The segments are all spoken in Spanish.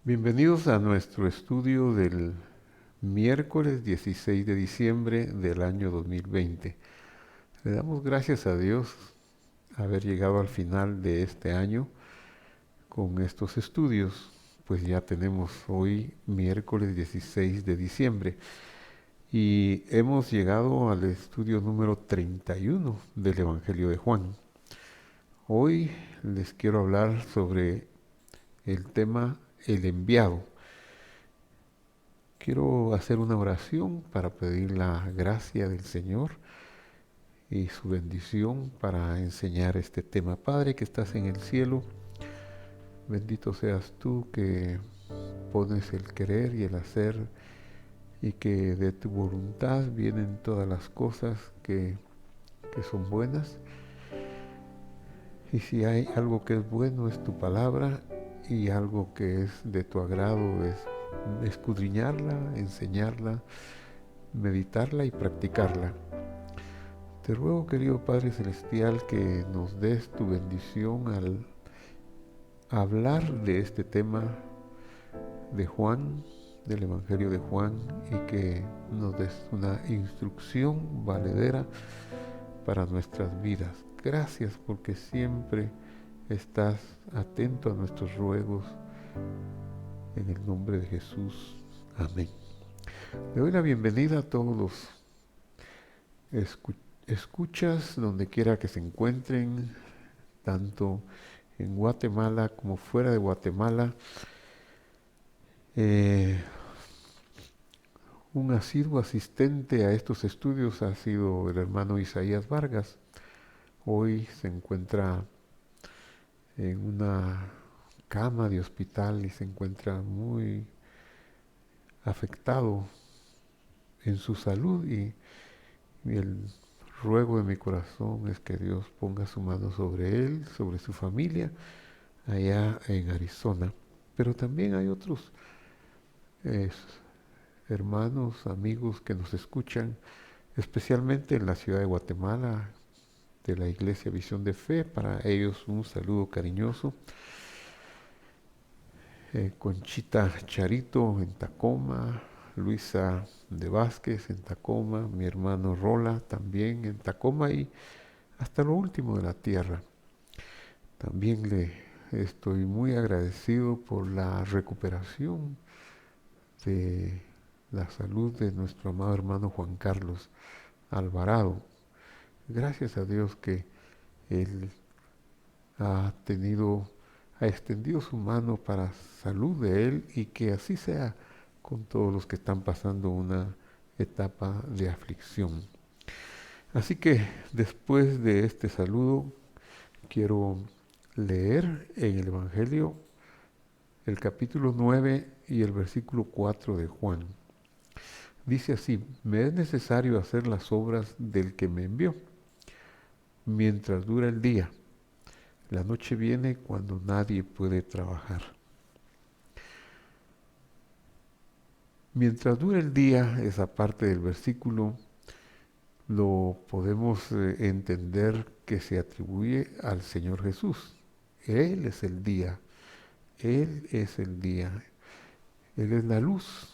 Bienvenidos a nuestro estudio del miércoles 16 de diciembre del año 2020. Le damos gracias a Dios haber llegado al final de este año con estos estudios, pues ya tenemos hoy miércoles 16 de diciembre y hemos llegado al estudio número 31 del Evangelio de Juan. Hoy les quiero hablar sobre el tema El enviado. Quiero hacer una oración para pedir la gracia del Señor y su bendición para enseñar este tema. Padre que estás en el cielo, bendito seas tú que pones el querer y el hacer y que de tu voluntad vienen todas las cosas que son buenas. Y si hay algo que es bueno es tu palabra y algo que es de tu agrado es escudriñarla, enseñarla, meditarla y practicarla. Te ruego, querido Padre Celestial, que nos des tu bendición al hablar de este tema de Juan, del Evangelio de Juan, y que nos des una instrucción valedera para nuestras vidas. Gracias porque siempre estás atento a nuestros ruegos. En el nombre de Jesús. Amén. Le doy la bienvenida a todos los escuchas donde quiera que se encuentren, tanto en Guatemala como fuera de Guatemala. Eh, un asiduo asistente a estos estudios ha sido el hermano Isaías Vargas. Hoy se encuentra en una cama de hospital y se encuentra muy afectado en su salud y el ruego de mi corazón es que Dios ponga su mano sobre él, sobre su familia, allá en Arizona. Pero también hay otros eh, hermanos, amigos que nos escuchan, especialmente en la ciudad de Guatemala, de la Iglesia Visión de Fe. Para ellos un saludo cariñoso. Conchita Charito en Tacoma, Luisa de Vázquez en Tacoma, mi hermano Rola también en Tacoma y hasta lo último de la tierra. También le estoy muy agradecido por la recuperación de la salud de nuestro amado hermano Juan Carlos Alvarado. Gracias a Dios que él ha extendido su mano para salud de él y que así sea con todos los que están pasando una etapa de aflicción. Así que después de este saludo quiero leer en el Evangelio el capítulo 9 y el versículo 4 de Juan. Dice así: me es necesario hacer las obras del que me envió, mientras dura el día. La noche viene cuando nadie puede trabajar. Mientras dura el día, esa parte del versículo lo podemos entender que se atribuye al Señor Jesús. Él es el día, Él es el día, Él es la luz.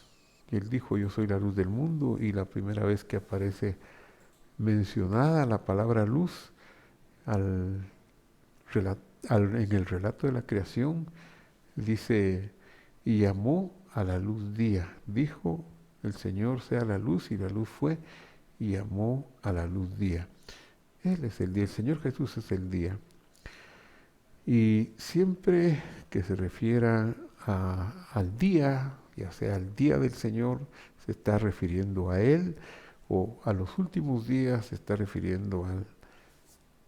Él dijo: yo soy la luz del mundo, y la primera vez que aparece mencionada la palabra luz al, en el relato de la creación, dice: y llamó a la luz día. Dijo el Señor: sea la luz, y la luz fue, y llamó a la luz día. Él es el día, el Señor Jesús es el día. Y siempre que se refiera al día, ya sea el día del Señor, se está refiriendo a Él, o a los últimos días se está refiriendo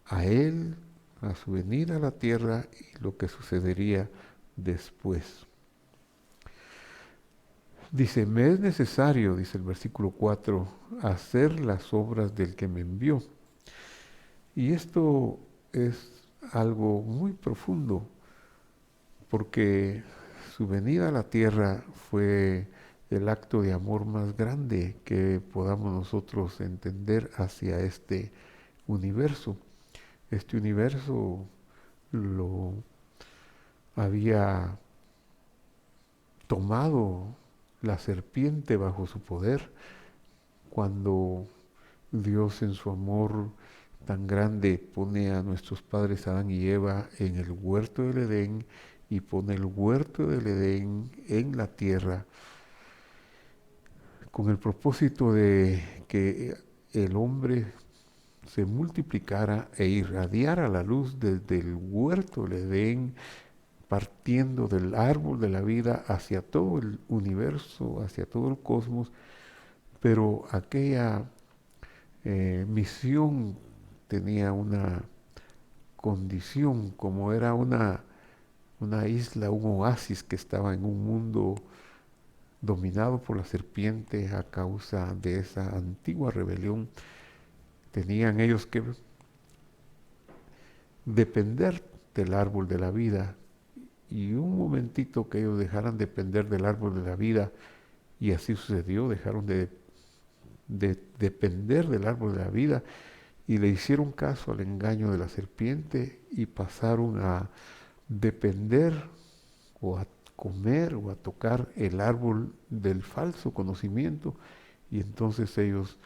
a Él, a su venida a la tierra y lo que sucedería después. Dice: me es necesario, dice el versículo 4, hacer las obras del que me envió. Y esto es algo muy profundo, porque su venida a la tierra fue el acto de amor más grande que podamos nosotros entender hacia este universo. Este universo lo había tomado la serpiente bajo su poder, cuando Dios en su amor tan grande pone a nuestros padres Adán y Eva en el huerto del Edén y pone el huerto del Edén en la tierra con el propósito de que el hombre se multiplicara e irradiara la luz desde el huerto del Edén, partiendo del árbol de la vida hacia todo el universo, hacia todo el cosmos, pero aquella misión tenía una condición, como era una isla, un oasis que estaba en un mundo dominado por la serpiente a causa de esa antigua rebelión. Tenían ellos que depender del árbol de la vida, y un momentito que ellos dejaran de depender del árbol de la vida, y así sucedió, dejaron de depender del árbol de la vida y le hicieron caso al engaño de la serpiente y pasaron a depender o a comer o a tocar el árbol del falso conocimiento, y entonces ellos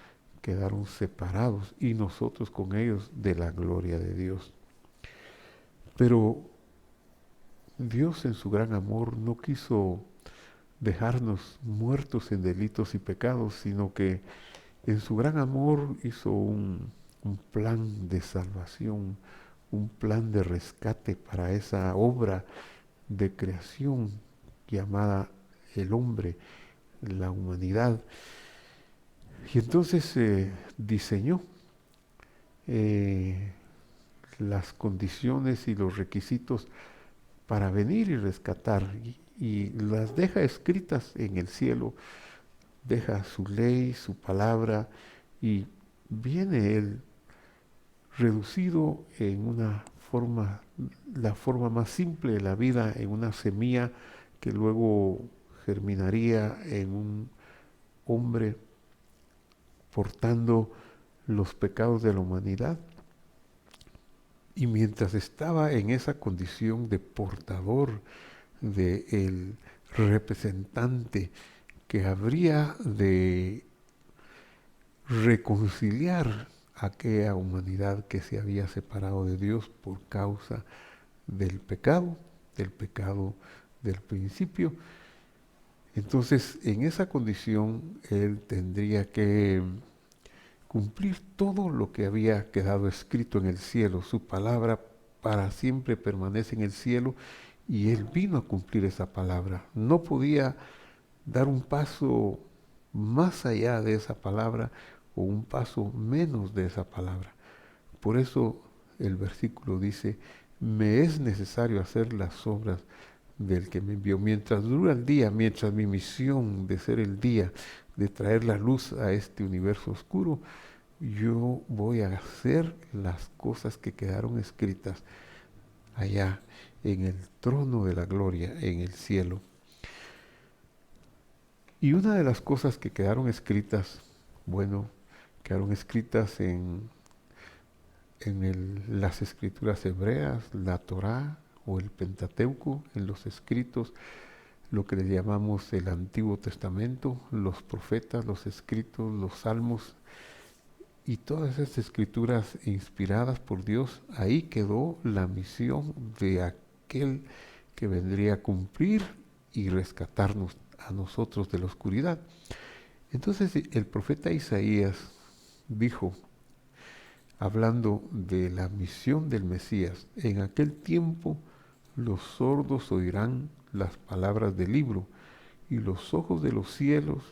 quedaron separados y nosotros con ellos de la gloria de Dios. Pero Dios en su gran amor no quiso dejarnos muertos en delitos y pecados, sino que en su gran amor hizo un plan de salvación, un plan de rescate para esa obra de creación llamada el hombre, la humanidad. Y entonces diseñó eh, las condiciones y los requisitos para venir y rescatar, y las deja escritas en el cielo, deja su ley, su palabra, y viene Él reducido en una forma, la forma más simple de la vida, en una semilla que luego germinaría en un hombre portando los pecados de la humanidad. Y mientras estaba en esa condición de portador, de el representante que habría de reconciliar a aquella humanidad que se había separado de Dios por causa del pecado del principio. Entonces, en esa condición, Él tendría que cumplir todo lo que había quedado escrito en el cielo. Su palabra para siempre permanece en el cielo, y Él vino a cumplir esa palabra. No podía dar un paso más allá de esa palabra o un paso menos de esa palabra. Por eso el versículo dice: me es necesario hacer las obras del que me envió. Mientras dura el día, mientras mi misión de ser el día, de traer la luz a este universo oscuro, yo voy a hacer las cosas que quedaron escritas allá en el trono de la gloria, en el cielo. Y una de las cosas que quedaron escritas, bueno, quedaron escritas en las escrituras hebreas, la Torá o el Pentateuco, en los escritos, lo que le llamamos el Antiguo Testamento, los profetas, los escritos, los salmos, y todas esas escrituras inspiradas por Dios. Ahí quedó la misión de aquel que vendría a cumplir y rescatarnos a nosotros de la oscuridad. Entonces el profeta Isaías dijo, hablando de la misión del Mesías: en aquel tiempo los sordos oirán las palabras del libro, y los ojos de los cielos,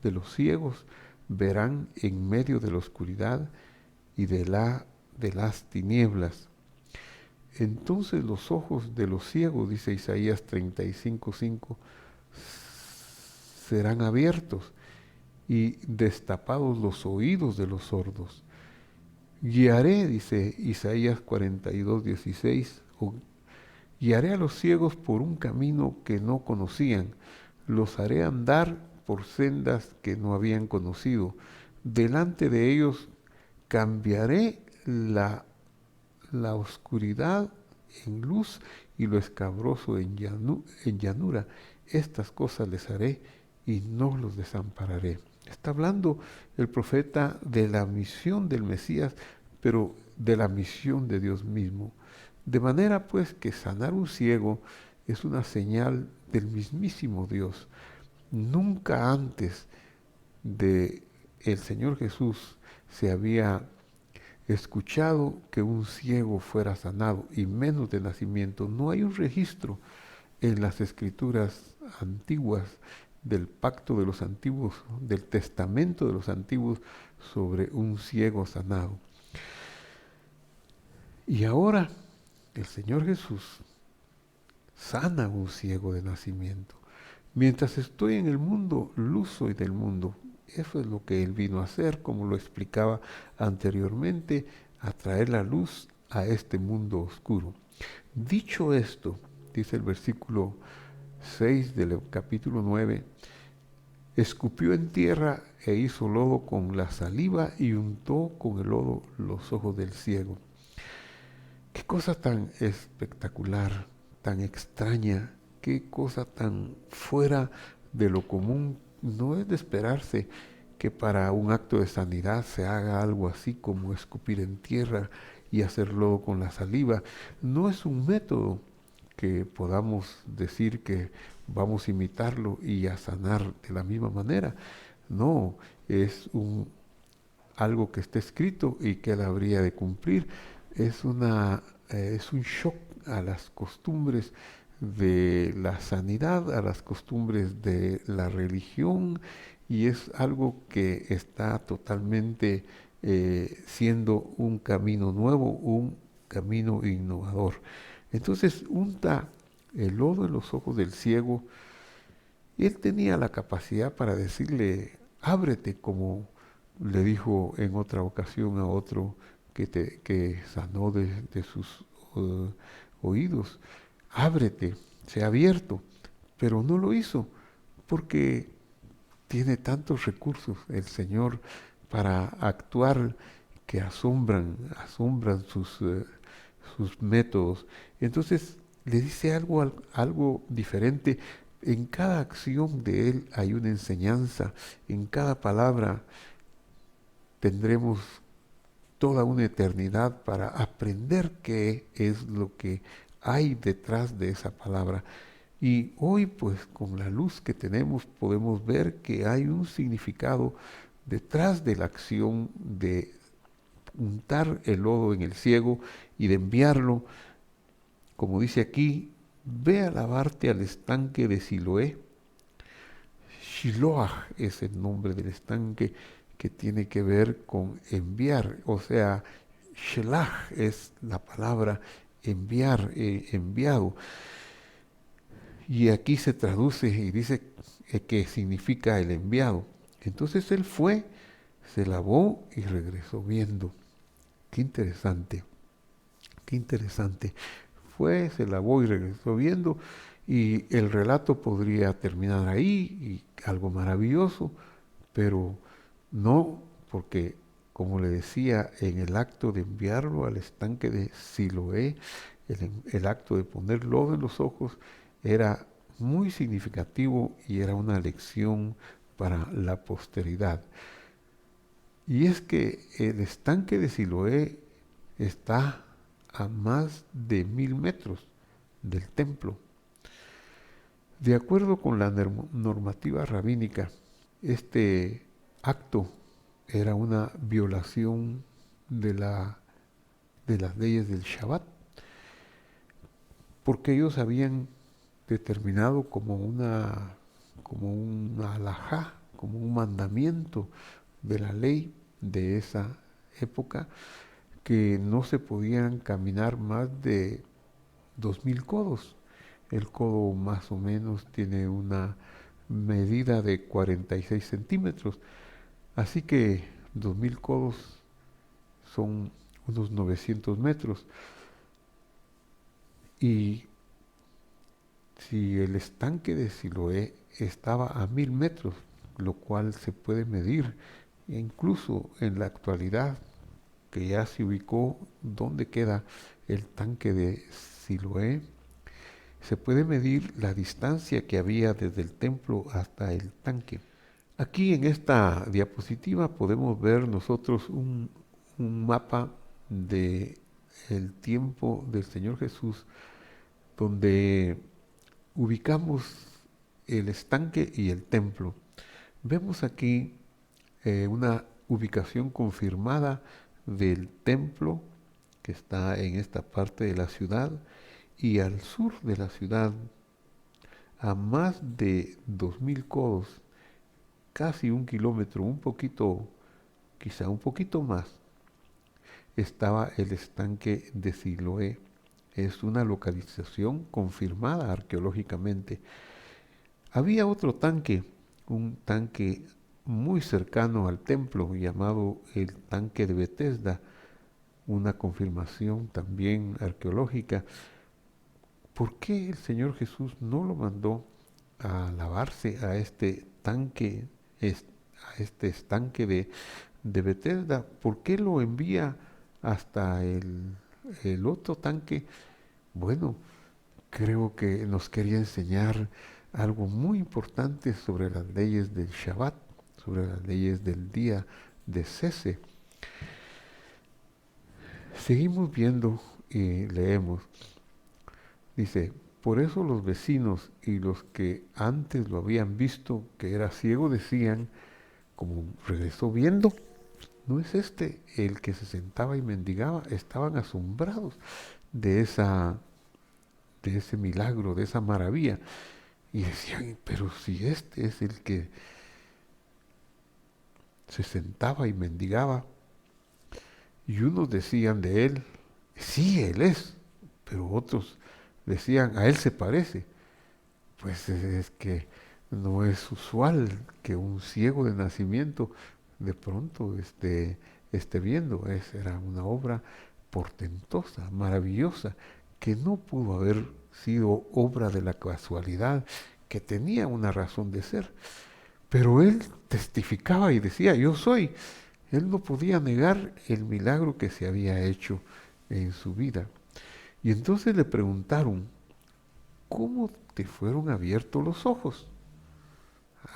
de los ciegos, verán en medio de la oscuridad y de las tinieblas. Entonces los ojos de los ciegos, dice Isaías 35:5, serán abiertos, y destapados los oídos de los sordos. Guiaré, dice Isaías 42:16, guiaré a los ciegos por un camino que no conocían, los haré andar por sendas que no habían conocido. Delante de ellos cambiaré la oscuridad en luz y lo escabroso en llanura. Estas cosas les haré y no los desampararé. Está hablando el profeta de la misión del Mesías, pero de la misión de Dios mismo. De manera pues que sanar un ciego es una señal del mismísimo Dios. Nunca antes de el Señor Jesús se había escuchado que un ciego fuera sanado, y menos de nacimiento. No hay un registro en las escrituras antiguas del pacto de los antiguos, del testamento de los antiguos sobre un ciego sanado. Y ahora el Señor Jesús sana a un ciego de nacimiento. Mientras estoy en el mundo, luz soy del mundo. Eso es lo que Él vino a hacer, como lo explicaba anteriormente, a traer la luz a este mundo oscuro. Dicho esto, dice el versículo 6 del capítulo 9, escupió en tierra e hizo lodo con la saliva y untó con el lodo los ojos del ciego. Qué cosa tan espectacular, tan extraña, qué cosa tan fuera de lo común. No es de esperarse que para un acto de sanidad se haga algo así como escupir en tierra y hacerlo con la saliva. No es un método que podamos decir que vamos a imitarlo y a sanar de la misma manera. No, es algo que está escrito y que él habría de cumplir. Es un shock a las costumbres de la sanidad, a las costumbres de la religión, y es algo que está totalmente siendo un camino nuevo, un camino innovador. Entonces unta el lodo en los ojos del ciego, y él tenía la capacidad para decirle, ábrete, como le dijo en otra ocasión a otro que sanó de sus oídos, ábrete, sea abierto, pero no lo hizo porque tiene tantos recursos el Señor para actuar que asombran sus métodos. Entonces le dice algo diferente. En cada acción de Él hay una enseñanza, en cada palabra tendremos toda una eternidad para aprender qué es lo que hay detrás de esa palabra. Y hoy, pues, con la luz que tenemos, podemos ver que hay un significado detrás de la acción de untar el lodo en el ciego y de enviarlo, como dice aquí, ve a lavarte al estanque de Siloé. Shiloah es el nombre del estanque, que tiene que ver con enviar, o sea, Shelach es la palabra enviar, enviado. Y aquí se traduce y dice que significa el enviado. Entonces él fue, se lavó y regresó viendo. Qué interesante, qué interesante. Fue, se lavó y regresó viendo, y el relato podría terminar ahí, y algo maravilloso, pero no, porque como le decía, en el acto de enviarlo al estanque de Siloé, el acto de poner lodo en los ojos era muy significativo y era una lección para la posteridad. Y es que el estanque de Siloé está a más de 1000 metros del templo. De acuerdo con la normativa rabínica, este acto era una violación de las leyes del Shabbat, porque ellos habían determinado como una halajá, como un mandamiento de la ley de esa época, que no se podían caminar más de 2000 codos. El codo más o menos tiene una medida de 46 centímetros, así que 2000 codos son unos 900 metros. Y si el estanque de Siloé estaba a 1000 metros, lo cual se puede medir, e incluso en la actualidad, que ya se ubicó dónde queda el tanque de Siloé, Se puede medir la distancia que había desde el templo hasta el tanque. Aquí en esta diapositiva podemos ver nosotros un mapa de el tiempo del Señor Jesús, donde ubicamos el estanque y el templo. Vemos aquí una ubicación confirmada del templo que está en esta parte de la ciudad, y al sur de la ciudad, a más de 2000 codos, casi 1 kilómetro, un poquito, quizá un poquito más, estaba el estanque de Siloé. Es una localización confirmada arqueológicamente. Había otro tanque, un tanque muy cercano al templo llamado el tanque de Betesda, una confirmación también arqueológica. ¿Por qué el Señor Jesús no lo mandó a lavarse a este tanque, a este estanque de Betesda? ¿Por qué lo envía hasta el otro tanque? Bueno, creo que nos quería enseñar algo muy importante sobre las leyes del Shabbat, sobre las leyes del día de cese. Seguimos viendo y leemos. Dice, por eso los vecinos y los que antes lo habían visto que era ciego decían, como regresó viendo, ¿no es este el que se sentaba y mendigaba? Estaban asombrados de de ese milagro, de esa maravilla. Y decían, pero si este es el que se sentaba y mendigaba. Y unos decían de él, sí, él es. Pero otros decían, a él se parece. Pues es que no es usual que un ciego de nacimiento de pronto esté viendo. Era una obra portentosa, maravillosa, que no pudo haber sido obra de la casualidad, que tenía una razón de ser. Pero él testificaba y decía, yo soy. Él no podía negar el milagro que se había hecho en su vida. Y entonces le preguntaron, ¿cómo te fueron abiertos los ojos?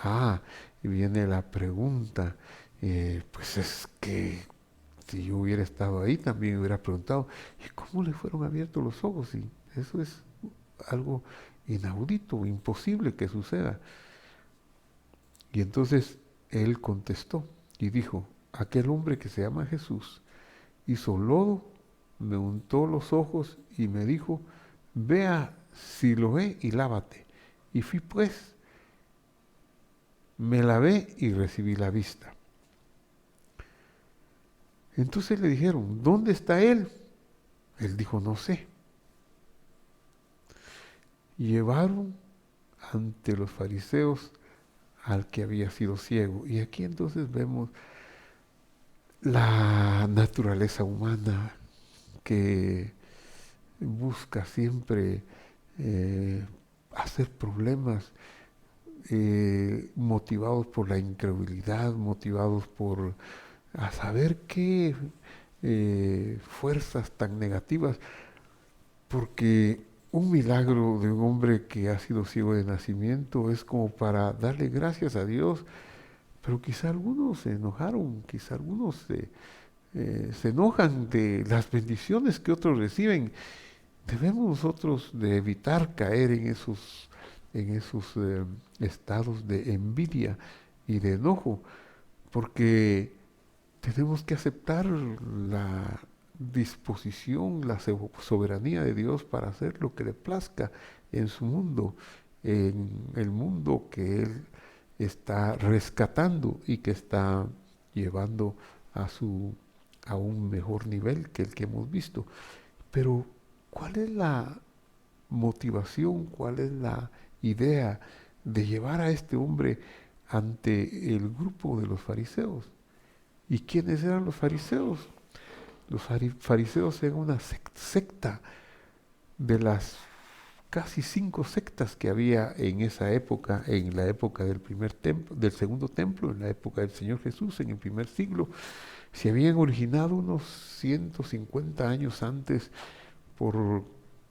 Ah, y viene la pregunta, pues es que si yo hubiera estado ahí también hubiera preguntado, ¿y cómo le fueron abiertos los ojos? Y eso es algo inaudito, imposible que suceda. Y entonces él contestó y dijo, aquel hombre que se llama Jesús hizo lodo, me untó los ojos y me dijo, ve a Siloé y lávate. Y fui pues, me lavé y recibí la vista. Entonces le dijeron, ¿dónde está él? Él dijo, no sé. Llevaron ante los fariseos al que había sido ciego. Y aquí entonces vemos la naturaleza humana que busca siempre hacer problemas, motivados por la incredulidad, motivados por a saber qué fuerzas tan negativas, porque un milagro de un hombre que ha sido ciego de nacimiento es como para darle gracias a Dios, pero quizá algunos se enojaron, quizá algunos se enojan de las bendiciones que otros reciben. Debemos nosotros de evitar caer en esos estados de envidia y de enojo, porque tenemos que aceptar la disposición, la soberanía de Dios para hacer lo que le plazca en su mundo, en el mundo que Él está rescatando y que está llevando a un mejor nivel que el que hemos visto. Pero, ¿cuál es la motivación, cuál es la idea de llevar a este hombre ante el grupo de los fariseos? ¿Y quiénes eran los fariseos? Los fariseos eran una secta de las casi 5 sectas que había en esa época, en la época del primer templo, del segundo templo, en la época del Señor Jesús, en el primer siglo. Se habían originado unos 150 años antes por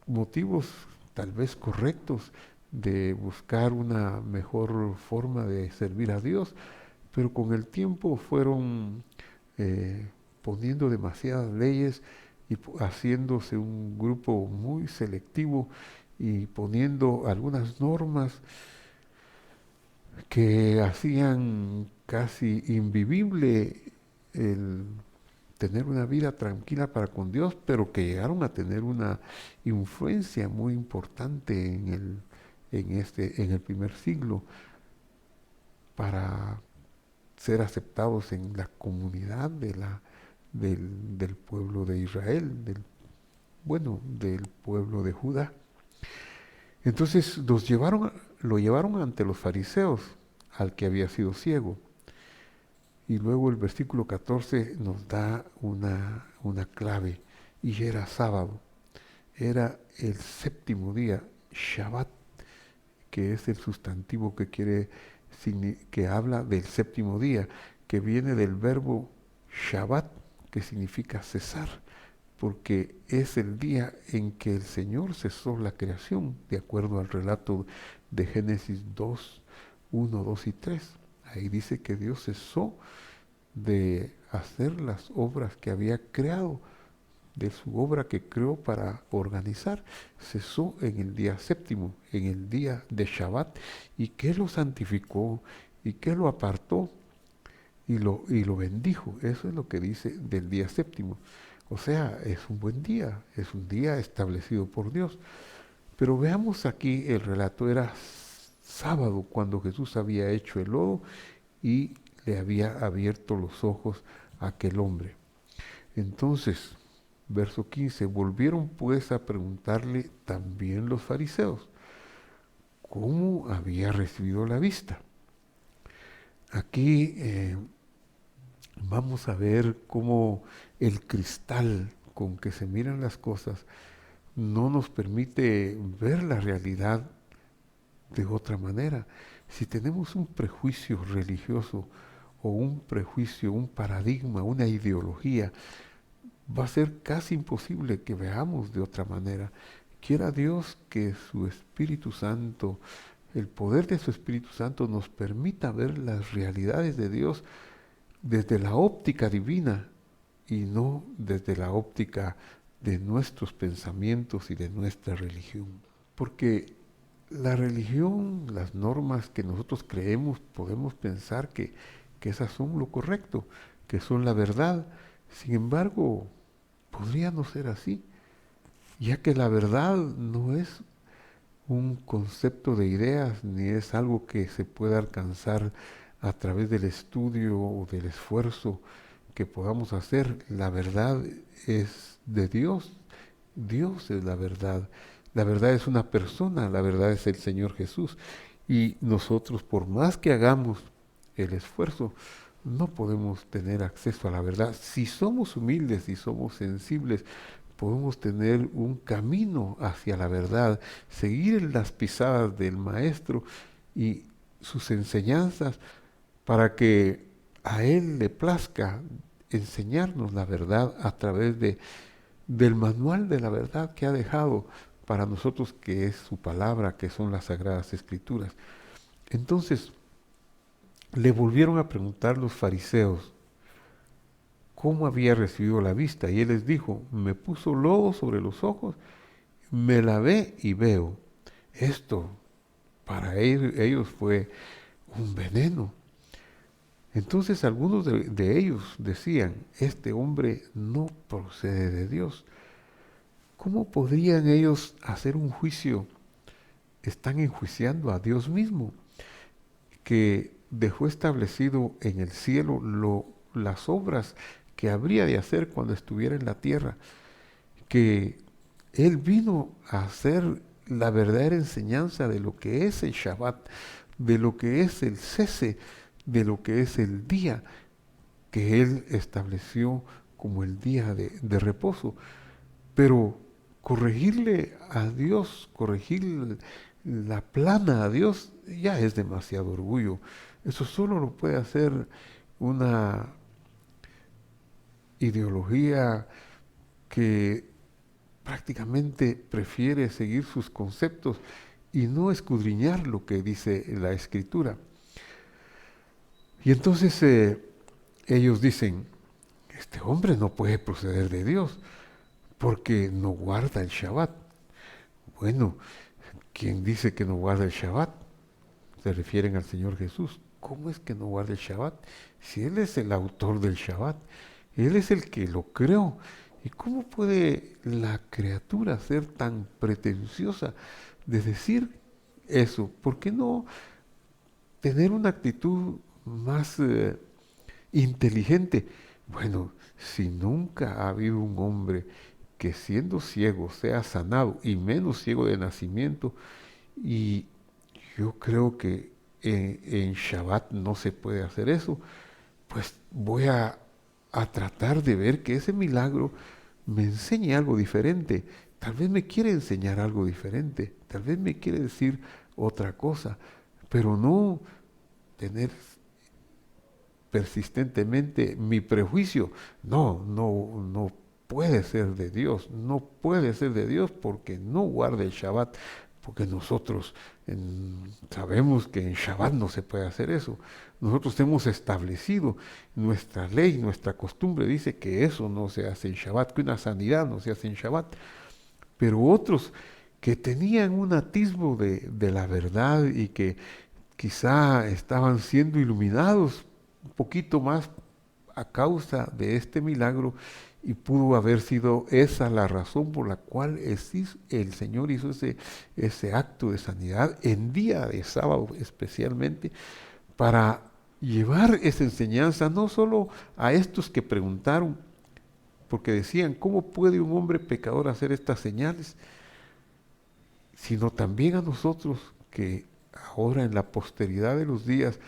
motivos tal vez correctos, de buscar una mejor forma de servir a Dios, pero con el tiempo fueron eh, poniendo demasiadas leyes y haciéndose un grupo muy selectivo y poniendo algunas normas que hacían casi invivible el tener una vida tranquila para con Dios, pero que llegaron a tener una influencia muy importante en el primer siglo para ser aceptados en la comunidad del pueblo de Israel, del pueblo de Judá. Entonces lo llevaron ante los fariseos, al que había sido ciego. Y luego el versículo 14 nos da una clave, y era sábado. Era el séptimo día, Shabbat, que es el sustantivo que habla del séptimo día, que viene del verbo Shabbat, que significa cesar, porque es el día en que el Señor cesó la creación, de acuerdo al relato de Génesis 2, 1, 2 y 3. Ahí dice que Dios cesó de hacer las obras que había creado, de su obra que creó para organizar, cesó en el día séptimo, en el día de Shabbat, y que lo santificó y que lo apartó y lo bendijo. Eso es lo que dice del día séptimo. O sea, es un buen día, es un día establecido por Dios. Pero veamos aquí el relato, era sábado cuando Jesús había hecho el lodo y le había abierto los ojos a aquel hombre. Entonces, verso 15, volvieron pues a preguntarle también los fariseos, ¿cómo había recibido la vista? Aquí vamos a ver cómo el cristal con que se miran las cosas no nos permite ver la realidad de otra manera. Si tenemos un prejuicio religioso o un prejuicio, un paradigma, una ideología, va a ser casi imposible que veamos de otra manera. Quiera Dios que su Espíritu Santo, el poder de su Espíritu Santo nos permita ver las realidades de Dios desde la óptica divina y no desde la óptica de nuestros pensamientos y de nuestra religión. Porque la religión, las normas que nosotros creemos, podemos pensar que esas son lo correcto, que son la verdad. Sin embargo, podría no ser así, ya que la verdad no es un concepto de ideas ni es algo que se pueda alcanzar a través del estudio o del esfuerzo que podamos hacer. La verdad es de Dios. Dios es la verdad. La verdad es una persona, la verdad es el Señor Jesús. Y nosotros, por más que hagamos el esfuerzo, no podemos tener acceso a la verdad. Si somos humildes y somos sensibles, podemos tener un camino hacia la verdad, seguir en las pisadas del Maestro y sus enseñanzas para que a Él le plazca enseñarnos la verdad a través del manual de la verdad que ha dejado para nosotros, que es su palabra, que son las Sagradas Escrituras. Entonces, le volvieron a preguntar los fariseos cómo había recibido la vista, y él les dijo, me puso lodo sobre los ojos, me lavé y veo. Esto para ellos fue un veneno. Entonces algunos de ellos decían, este hombre no procede de Dios. ¿Cómo podrían ellos hacer un juicio? Están enjuiciando a Dios mismo, que dejó establecido en el cielo las obras que habría de hacer cuando estuviera en la tierra, que Él vino a hacer la verdadera enseñanza de lo que es el Shabbat, de lo que es el cese, de lo que es el día que Él estableció como el día de reposo. Pero corregirle a Dios, corregir la plana a Dios, ya es demasiado orgullo. Eso solo lo puede hacer una ideología que prácticamente prefiere seguir sus conceptos y no escudriñar lo que dice la Escritura. Y entonces ellos dicen, este hombre no puede proceder de Dios porque no guarda el Shabbat. Bueno, ¿quién dice que no guarda el Shabbat? Se refieren al Señor Jesús. ¿Cómo es que no guarda el Shabbat? Si Él es el autor del Shabbat, Él es el que lo creó. ¿Y cómo puede la criatura ser tan pretenciosa de decir eso? ¿Por qué no tener una actitud más inteligente? Bueno, si nunca ha habido un hombre que siendo ciego sea sanado, y menos ciego de nacimiento, y yo creo que en Shabbat no se puede hacer eso, pues voy a tratar de ver que ese milagro me enseñe algo diferente. Tal vez me quiere enseñar algo diferente, tal vez me quiere decir otra cosa, pero no tener persistentemente mi prejuicio. No puede ser de Dios, no puede ser de Dios porque no guarda el Shabbat, porque nosotros sabemos que en Shabbat no se puede hacer eso. Nosotros hemos establecido nuestra ley, nuestra costumbre dice que eso no se hace en Shabbat, que una sanidad no se hace en Shabbat. Pero otros que tenían un atisbo de la verdad y que quizá estaban siendo iluminados un poquito más a causa de este milagro, y pudo haber sido esa la razón por la cual el Señor hizo ese acto de sanidad en día de sábado especialmente, para llevar esa enseñanza no solo a estos que preguntaron, porque decían, ¿cómo puede un hombre pecador hacer estas señales? Sino también a nosotros que ahora en la posteridad de los días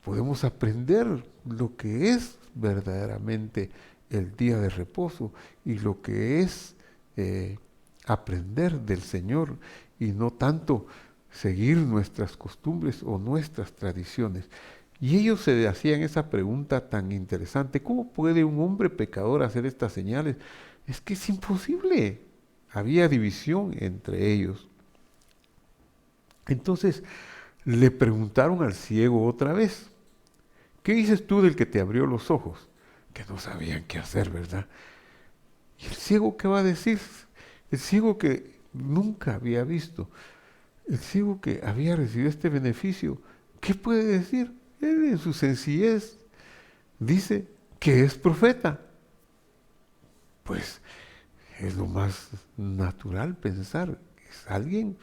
podemos aprender lo que es verdaderamente el día de reposo y lo que es aprender del Señor y no tanto seguir nuestras costumbres o nuestras tradiciones. Y ellos se hacían esa pregunta tan interesante, ¿cómo puede un hombre pecador hacer estas señales? Es que es imposible. Había división entre ellos. Entonces le preguntaron al ciego otra vez, ¿qué dices tú del que te abrió los ojos? Que no sabían qué hacer, ¿verdad? ¿Y el ciego qué va a decir? El ciego que nunca había visto, el ciego que había recibido este beneficio, ¿qué puede decir? Él en su sencillez dice que es profeta. Pues es lo más natural pensar, es alguien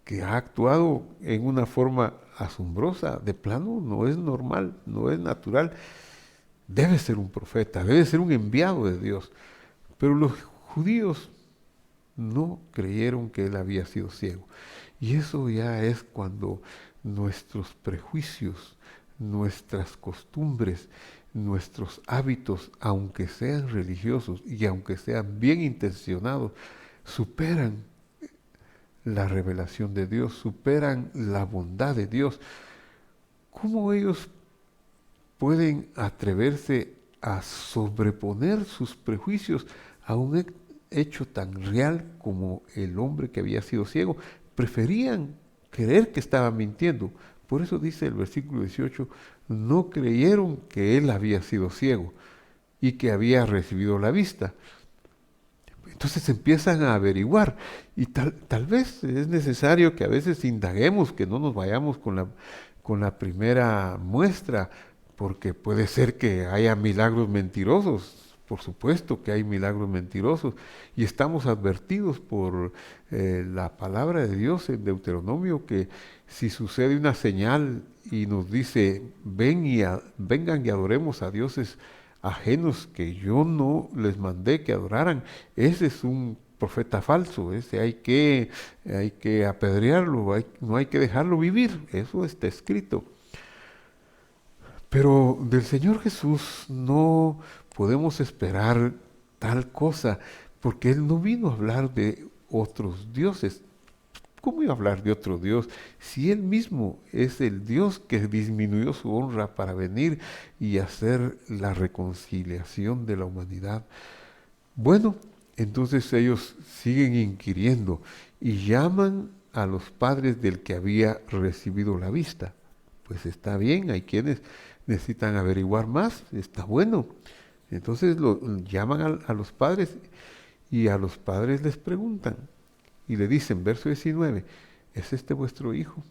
que ha actuado en una forma asombrosa, de plano no es normal, no es natural. Debe ser un profeta, debe ser un enviado de Dios. Pero los judíos no creyeron que él había sido ciego. Y eso ya es cuando nuestros prejuicios, nuestras costumbres, nuestros hábitos, aunque sean religiosos y aunque sean bien intencionados, superan la revelación de Dios, superan la bondad de Dios. ¿Cómo ellos pueden atreverse a sobreponer sus prejuicios a un hecho tan real como el hombre que había sido ciego? Preferían creer que estaba mintiendo. Por eso dice el versículo 18, no creyeron que él había sido ciego y que había recibido la vista. Entonces empiezan a averiguar y tal vez es necesario que a veces indaguemos, que no nos vayamos con la primera muestra, porque puede ser que haya milagros mentirosos. Por supuesto que hay milagros mentirosos y estamos advertidos por la palabra de Dios en Deuteronomio que si sucede una señal y nos dice vengan y adoremos a dioses ajenos que yo no les mandé que adoraran, ese es un profeta falso, ese hay que apedrearlo, no hay que dejarlo vivir, eso está escrito. Pero del Señor Jesús no podemos esperar tal cosa, porque Él no vino a hablar de otros dioses. ¿Cómo iba a hablar de otro Dios si Él mismo es el Dios que disminuyó su honra para venir y hacer la reconciliación de la humanidad? Bueno, Entonces ellos siguen inquiriendo y llaman a los padres del que había recibido la vista. Pues está bien, hay quienes necesitan averiguar más, está bueno. Entonces llaman a los padres y a los padres les preguntan y le dicen, verso 19, ¿es este vuestro hijo,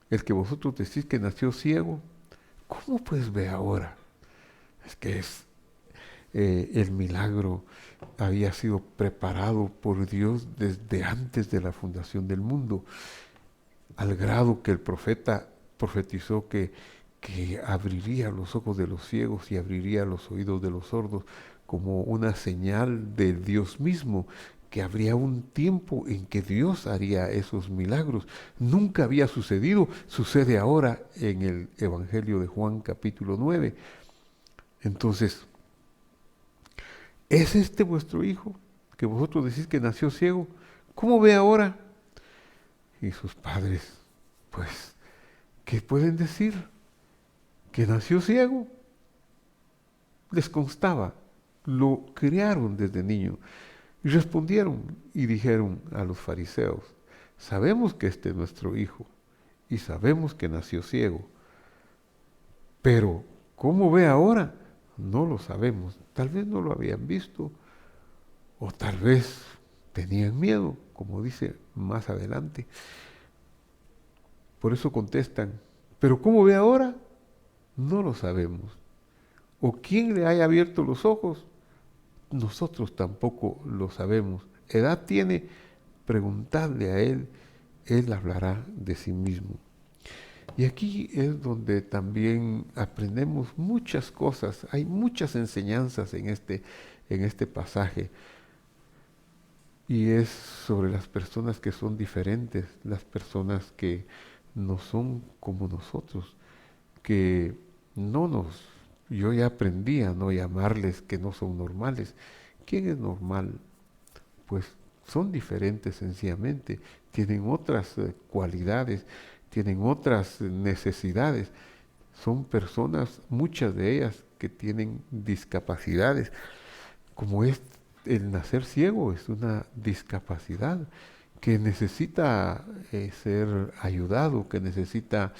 el que vosotros decís que nació ciego? ¿Cómo pues ve ahora? Es que el milagro había sido preparado por Dios desde antes de la fundación del mundo, al grado que el profeta profetizó que abriría los ojos de los ciegos y abriría los oídos de los sordos como una señal de Dios mismo, que habría un tiempo en que Dios haría esos milagros. Nunca había sucedido, sucede ahora en el Evangelio de Juan capítulo 9. Entonces, ¿es este vuestro hijo que vosotros decís que nació ciego? ¿Cómo ve ahora? Y sus padres, pues, ¿qué pueden decir? ¿Que nació ciego? Les constaba, lo criaron desde niño. Y respondieron y dijeron a los fariseos, sabemos que este es nuestro hijo y sabemos que nació ciego, pero ¿cómo ve ahora? No lo sabemos. Tal vez no lo habían visto o tal vez tenían miedo, como dice más adelante. Por eso contestan, pero ¿cómo ve ahora? No lo sabemos. ¿O quién le haya abierto los ojos? Nosotros tampoco lo sabemos. ¿Edad tiene? Preguntadle a él hablará de sí mismo. Y aquí es donde también aprendemos muchas cosas, hay muchas enseñanzas en este pasaje. Y es sobre las personas que son diferentes, las personas que no son como nosotros, que no nos, yo ya aprendí a no llamarles que no son normales. ¿Quién es normal? Pues son diferentes sencillamente, tienen otras cualidades, tienen otras necesidades. Son personas, muchas de ellas, que tienen discapacidades, como es el nacer ciego, es una discapacidad que necesita ser ayudado, que necesita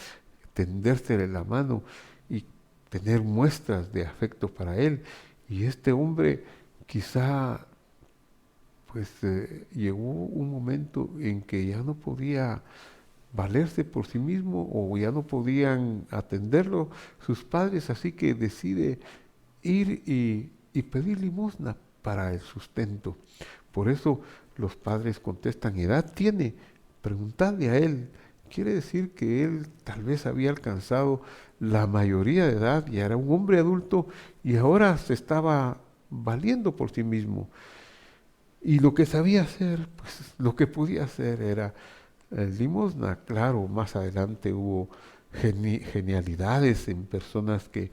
tendérsele la mano y tener muestras de afecto para él. Y este hombre quizá pues llegó un momento en que ya no podía valerse por sí mismo o ya no podían atenderlo sus padres, así que decide ir y pedir limosna para el sustento. Por eso los padres contestan, ¿edad tiene? Preguntadle a él. Quiere decir que él tal vez había alcanzado la mayoría de edad, ya era un hombre adulto y ahora se estaba valiendo por sí mismo. Y lo que sabía hacer, pues lo que podía hacer era limosna. Claro, más adelante hubo genialidades en personas que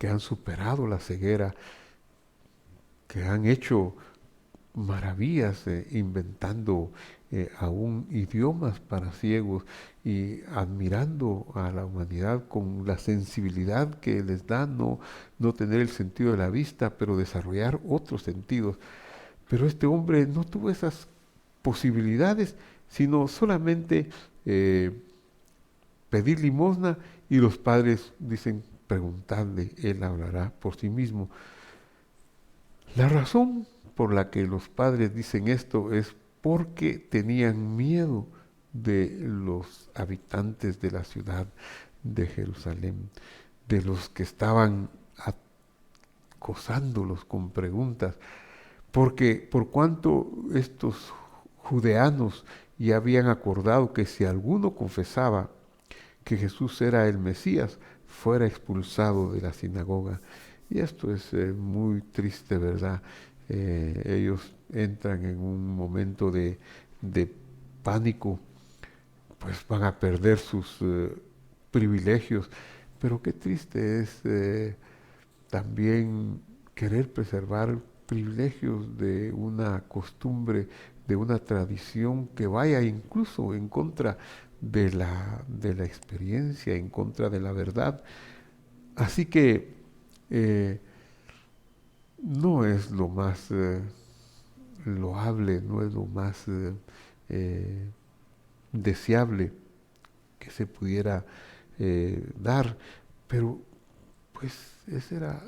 han superado la ceguera, que han hecho maravillas inventando aún idiomas para ciegos y admirando a la humanidad con la sensibilidad que les da no tener el sentido de la vista, pero desarrollar otros sentidos. Pero este hombre no tuvo esas posibilidades, sino solamente pedir limosna y los padres dicen, preguntadle, él hablará por sí mismo. La razón por la que los padres dicen esto es porque tenían miedo de los habitantes de la ciudad de Jerusalén, de los que estaban acosándolos con preguntas, porque por cuanto estos judeanos ya habían acordado que si alguno confesaba que Jesús era el Mesías, fuera expulsado de la sinagoga. Y esto es muy triste, ¿verdad? Ellos entran en un momento de pánico, pues van a perder sus privilegios. Pero qué triste es también querer preservar privilegios de una costumbre, de una tradición que vaya incluso en contra de la experiencia, en contra de la verdad. Así que no es lo más loable, no es lo más eh, deseable que se pudiera dar, pero pues ese era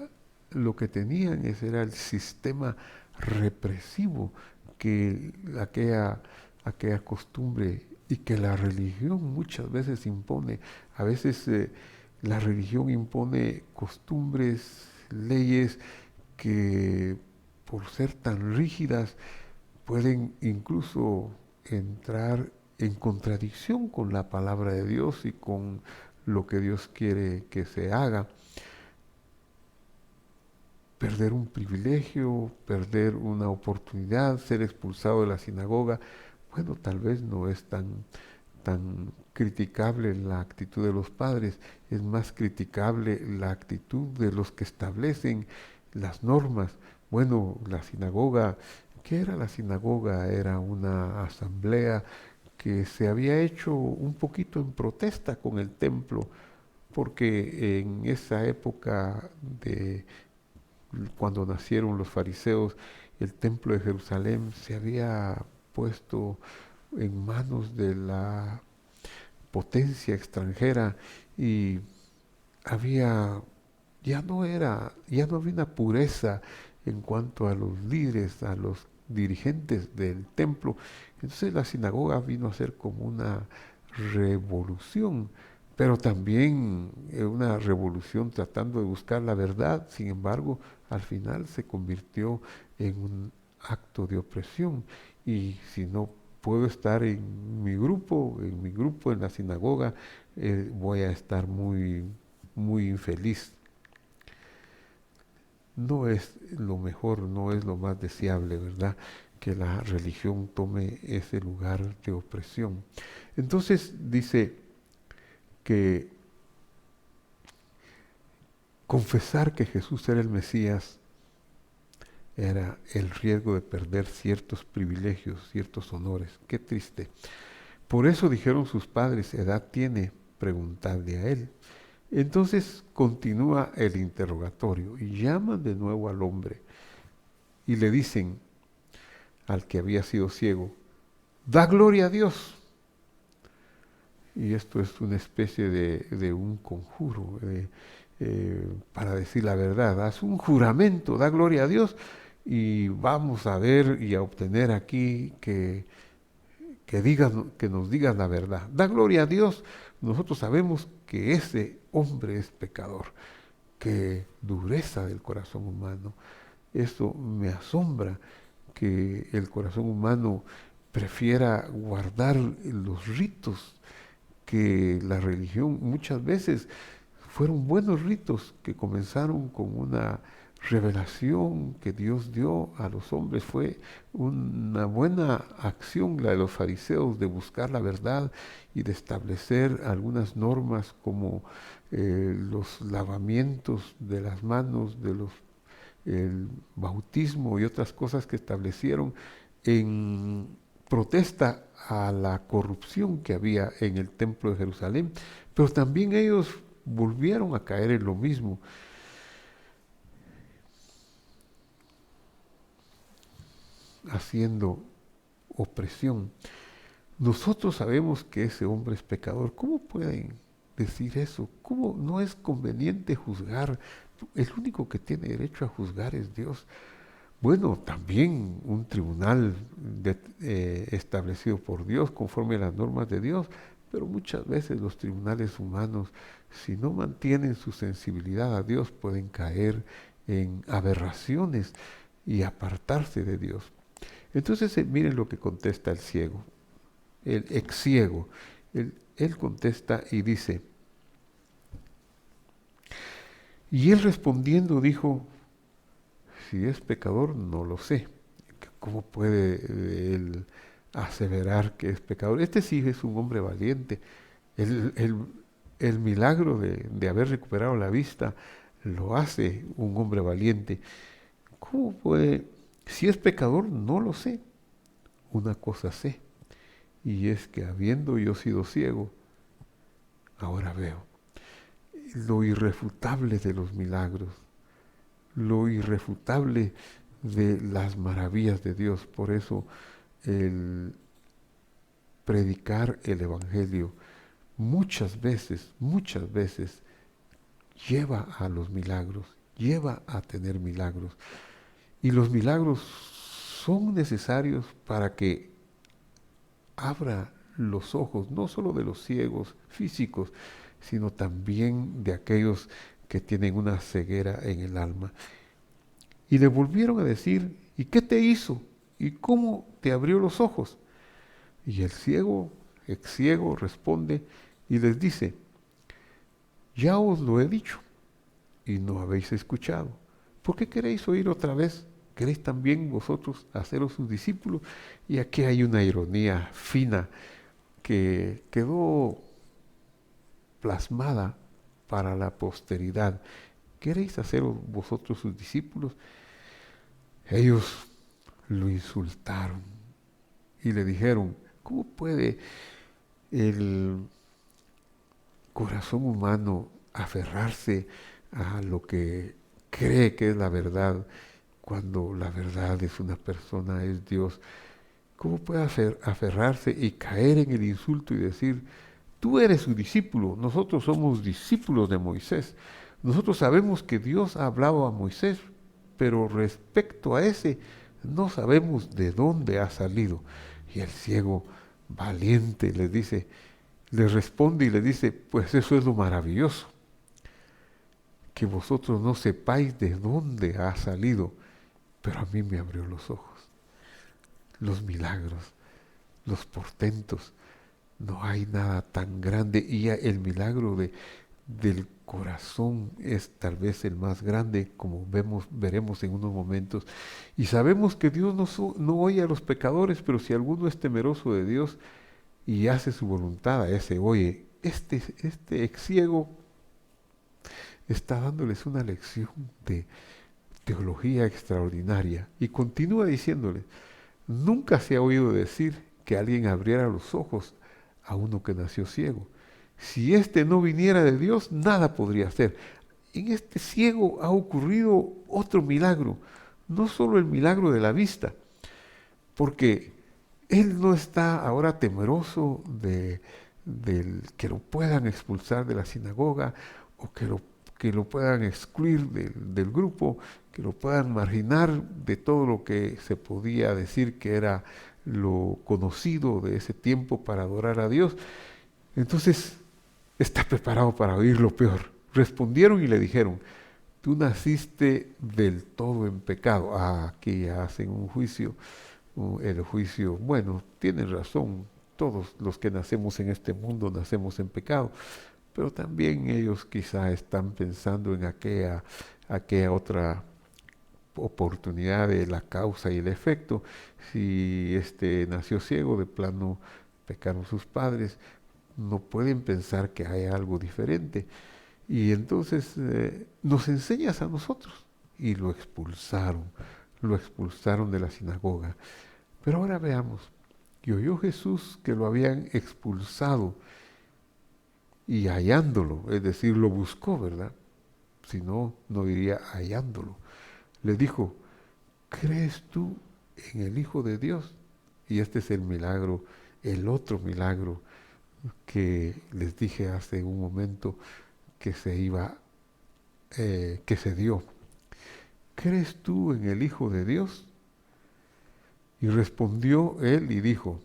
lo que tenían, ese era el sistema represivo que aquella costumbre y que la religión muchas veces impone. A veces la religión impone costumbres, leyes que por ser tan rígidas pueden incluso entrar en contradicción con la palabra de Dios y con lo que Dios quiere que se haga. Perder un privilegio, perder una oportunidad, ser expulsado de la sinagoga, bueno, tal vez no es tan criticable la actitud de los padres, es más criticable la actitud de los que establecen las normas. Bueno, la sinagoga, ¿qué era la sinagoga? Era una asamblea que se había hecho un poquito en protesta con el templo, porque en esa época de cuando nacieron los fariseos, el templo de Jerusalén se había puesto en manos de la potencia extranjera y había, ya no había una pureza en cuanto a los líderes, a los dirigentes del templo. Entonces la sinagoga vino a ser como una revolución, pero también una revolución tratando de buscar la verdad. Sin embargo, al final se convirtió en un acto de opresión. Y si no puedo estar en mi grupo en la sinagoga, voy a estar muy infeliz. No es lo mejor, no es lo más deseable, ¿verdad? Que la religión tome ese lugar de opresión. Entonces dice que confesar que Jesús era el Mesías era el riesgo de perder ciertos privilegios, ciertos honores. Qué triste. Por eso dijeron sus padres, edad tiene, preguntarle a él. Entonces continúa el interrogatorio y llaman de nuevo al hombre y le dicen al que había sido ciego, da gloria a Dios. Y esto es una especie de un conjuro para decir la verdad. Haz un juramento, da gloria a Dios y vamos a ver y a obtener aquí que nos digas la verdad. Da gloria a Dios. Nosotros sabemos que ese hombre es pecador. Qué dureza del corazón humano. Eso me asombra, que el corazón humano prefiera guardar los ritos, que la religión muchas veces fueron buenos ritos que comenzaron con una revelación que Dios dio a los hombres. Fue una buena acción la de los fariseos de buscar la verdad y de establecer algunas normas como los lavamientos de las manos, el bautismo y otras cosas que establecieron en protesta a la corrupción que había en el templo de Jerusalén, pero también ellos volvieron a caer en lo mismo, haciendo opresión. Nosotros sabemos que ese hombre es pecador. ¿Cómo pueden decir eso? ¿Cómo no es conveniente juzgar? El único que tiene derecho a juzgar es Dios. Bueno, también un tribunal establecido por Dios conforme a las normas de Dios, pero muchas veces los tribunales humanos, si no mantienen su sensibilidad a Dios, pueden caer en aberraciones y apartarse de Dios. Entonces, miren lo que contesta el ciego, el ex ciego. Él contesta y dice, y él respondiendo dijo, si es pecador, no lo sé. ¿Cómo puede él aseverar que es pecador? Este sí es un hombre valiente. El, el- el milagro de haber recuperado la vista lo hace un hombre valiente. ¿Cómo puede? Si es pecador, no lo sé. Una cosa sé, y es que habiendo yo sido ciego, ahora veo. Lo irrefutable de los milagros, lo irrefutable de las maravillas de Dios. Por eso el predicar el Evangelio muchas veces lleva a los milagros, lleva a tener milagros. Y los milagros son necesarios para que abra los ojos, no solo de los ciegos físicos, sino también de aquellos que tienen una ceguera en el alma. Y le volvieron a decir, ¿y qué te hizo? ¿Y cómo te abrió los ojos? Y el ciego, ex ciego, responde y les dice, ya os lo he dicho y no habéis escuchado. ¿Por qué queréis oír otra vez? ¿Queréis también vosotros haceros sus discípulos? Y aquí hay una ironía fina que quedó plasmada para la posteridad. ¿Queréis haceros vosotros sus discípulos? Ellos lo insultaron y le dijeron, ¿cómo puede el corazón humano aferrarse a lo que cree que es la verdad cuando la verdad es una persona, es Dios? ¿Cómo puede aferrarse y caer en el insulto y decir, tú eres su discípulo, nosotros somos discípulos de Moisés? Nosotros sabemos que Dios ha hablado a Moisés, pero respecto a ese no sabemos de dónde ha salido. Y el ciego valiente les dice, les responde y le dice, pues eso es lo maravilloso, que vosotros no sepáis de dónde ha salido, pero a mí me abrió los ojos. Los milagros, los portentos, no hay nada tan grande y el milagro del corazón es tal vez el más grande, como veremos en unos momentos. Y sabemos que Dios no oye a los pecadores, pero si alguno es temeroso de Dios y hace su voluntad, a ese oye. Este ex ciego está dándoles una lección de teología extraordinaria y continúa diciéndoles, nunca se ha oído decir que alguien abriera los ojos a uno que nació ciego. Si éste no viniera de Dios, nada podría hacer. En este ciego ha ocurrido otro milagro, no solo el milagro de la vista, porque él no está ahora temeroso del que lo puedan expulsar de la sinagoga o que lo puedan excluir del grupo, que lo puedan marginar de todo lo que se podía decir que era lo conocido de ese tiempo para adorar a Dios. Entonces está preparado para oír lo peor. Respondieron y le dijeron, tú naciste del todo en pecado. Aquí hacen un juicio, el juicio, bueno, tienen razón, todos los que nacemos en este mundo nacemos en pecado, pero también ellos quizá están pensando en aquella otra oportunidad de la causa y el efecto. Si nació ciego, de plano pecaron sus padres, no pueden pensar que hay algo diferente. Y entonces nos enseñas a nosotros. Y lo expulsaron de la sinagoga. Pero ahora veamos, y oyó Jesús que lo habían expulsado y hallándolo, es decir, lo buscó, ¿verdad? Si no, no diría hallándolo. Le dijo, ¿crees tú en el Hijo de Dios? Y este es el milagro, el otro milagro que les dije hace un momento que que se dio. ¿Crees tú en el Hijo de Dios? Y respondió él y dijo,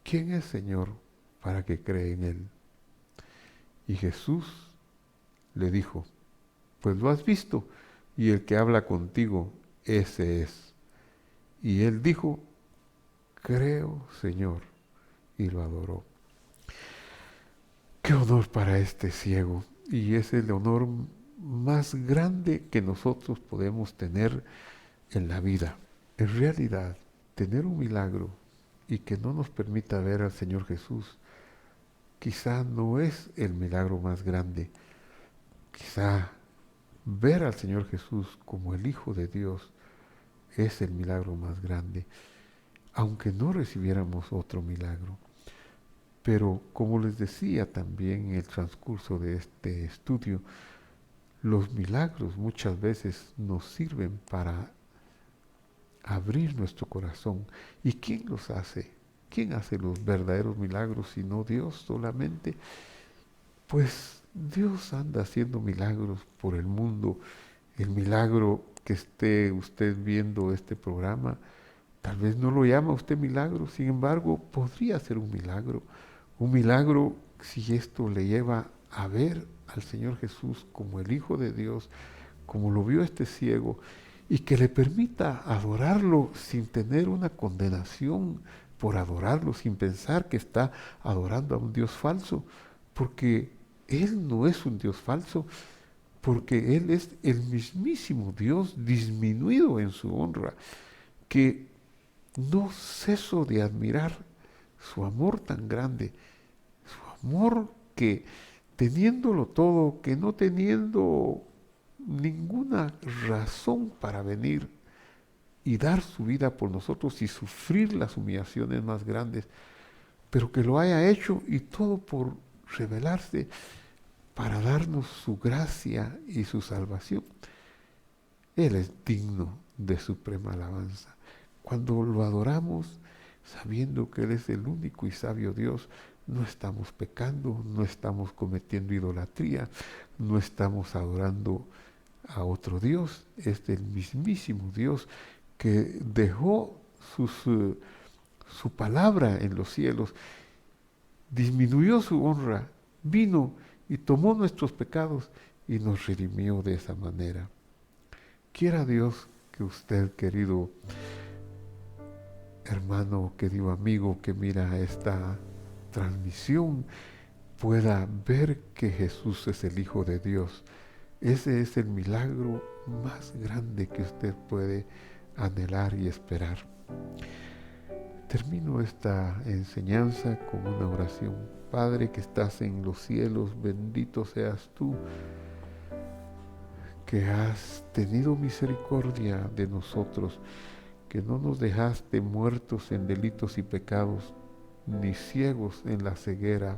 ¿quién es Señor para que cree en él? Y Jesús le dijo, pues lo has visto, y el que habla contigo, ese es. Y él dijo, creo, Señor, y lo adoró. Qué honor para este ciego, y es el honor más grande que nosotros podemos tener en la vida. En realidad, tener un milagro y que no nos permita ver al Señor Jesús, quizá no es el milagro más grande. Quizá ver al Señor Jesús como el Hijo de Dios es el milagro más grande, aunque no recibiéramos otro milagro. Pero como les decía también en el transcurso de este estudio, Los milagros muchas veces nos sirven para abrir nuestro corazón. ¿Y quién los hace? ¿Quién hace los verdaderos milagros si no Dios solamente? Pues Dios anda haciendo milagros por el mundo. El milagro que esté usted viendo este programa, tal vez no lo llama usted milagro, sin embargo, podría ser un milagro. Un milagro si esto le lleva a ver al Señor Jesús como el Hijo de Dios, como lo vio este ciego, y que le permita adorarlo sin tener una condenación por adorarlo, sin pensar que está adorando a un Dios falso, porque Él no es un Dios falso, porque Él es el mismísimo Dios disminuido en su honra, que no ceso de admirar su amor tan grande, su amor que teniéndolo todo, que no teniendo ninguna razón para venir y dar su vida por nosotros y sufrir las humillaciones más grandes, pero que lo haya hecho y todo por revelarse para darnos su gracia y su salvación. Él es digno de suprema alabanza. Cuando lo adoramos, sabiendo que Él es el único y sabio Dios, no estamos pecando, no estamos cometiendo idolatría, no estamos adorando a otro Dios. Es el mismísimo Dios que dejó su palabra en los cielos, disminuyó su honra, vino y tomó nuestros pecados y nos redimió de esa manera. Quiera Dios que usted, querido hermano, querido amigo que mira esta transmisión, pueda ver que Jesús es el Hijo de Dios. Ese es el milagro más grande que usted puede anhelar y esperar. Termino esta enseñanza con una oración. Padre que estás en los cielos, bendito seas tú, que has tenido misericordia de nosotros, que no nos dejaste muertos en delitos y pecados, ni ciegos en la ceguera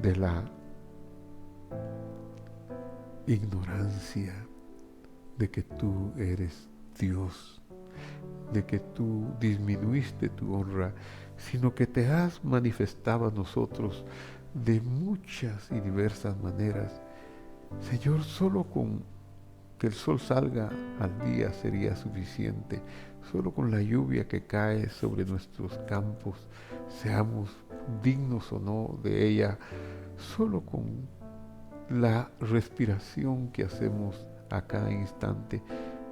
de la ignorancia de que tú eres Dios, de que tú disminuiste tu honra, sino que te has manifestado a nosotros de muchas y diversas maneras. Señor, solo con que el sol salga al día sería suficiente, solo con la lluvia que cae sobre nuestros campos, seamos dignos o no de ella, solo con la respiración que hacemos a cada instante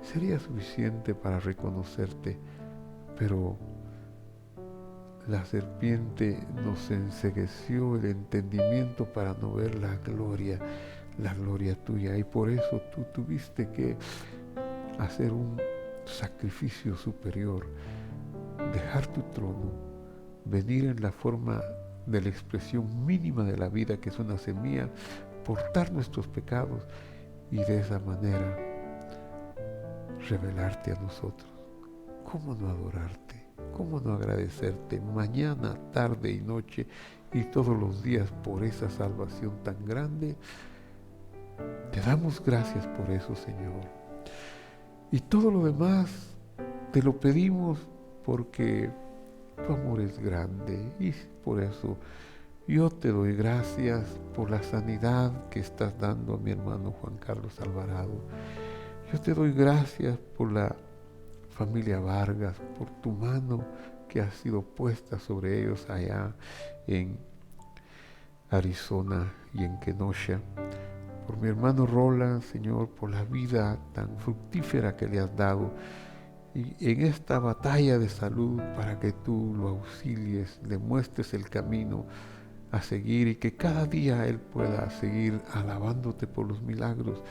sería suficiente para reconocerte, pero la serpiente nos encegueció el entendimiento para no ver la gloria tuya, y por eso tú tuviste que hacer un sacrificio superior, dejar tu trono, venir en la forma de la expresión mínima de la vida, que es una semilla, portar nuestros pecados y de esa manera revelarte a nosotros. ¿Cómo no adorarte? ¿Cómo no agradecerte mañana, tarde y noche y todos los días por esa salvación tan grande? Te damos gracias por eso, Señor. Y todo lo demás te lo pedimos porque tu amor es grande, y por eso yo te doy gracias por la sanidad que estás dando a mi hermano Juan Carlos Alvarado. Yo te doy gracias por la familia Vargas, por tu mano que ha sido puesta sobre ellos allá en Arizona y en Kenosha. Por mi hermano Roland, Señor, por la vida tan fructífera que le has dado y en esta batalla de salud, para que tú lo auxilies, le muestres el camino a seguir y que cada día Él pueda seguir alabándote por los milagros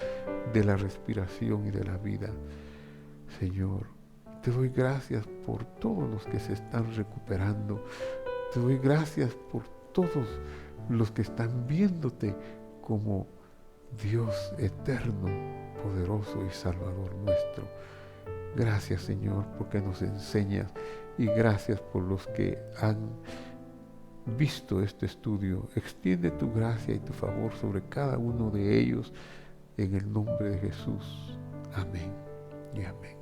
de la respiración y de la vida. Señor, te doy gracias por todos los que se están recuperando. Te doy gracias por todos los que están viéndote como Dios eterno, poderoso y salvador nuestro. Gracias, Señor, porque nos enseñas, y gracias por los que han visto este estudio. Extiende tu gracia y tu favor sobre cada uno de ellos en el nombre de Jesús. Amén y amén.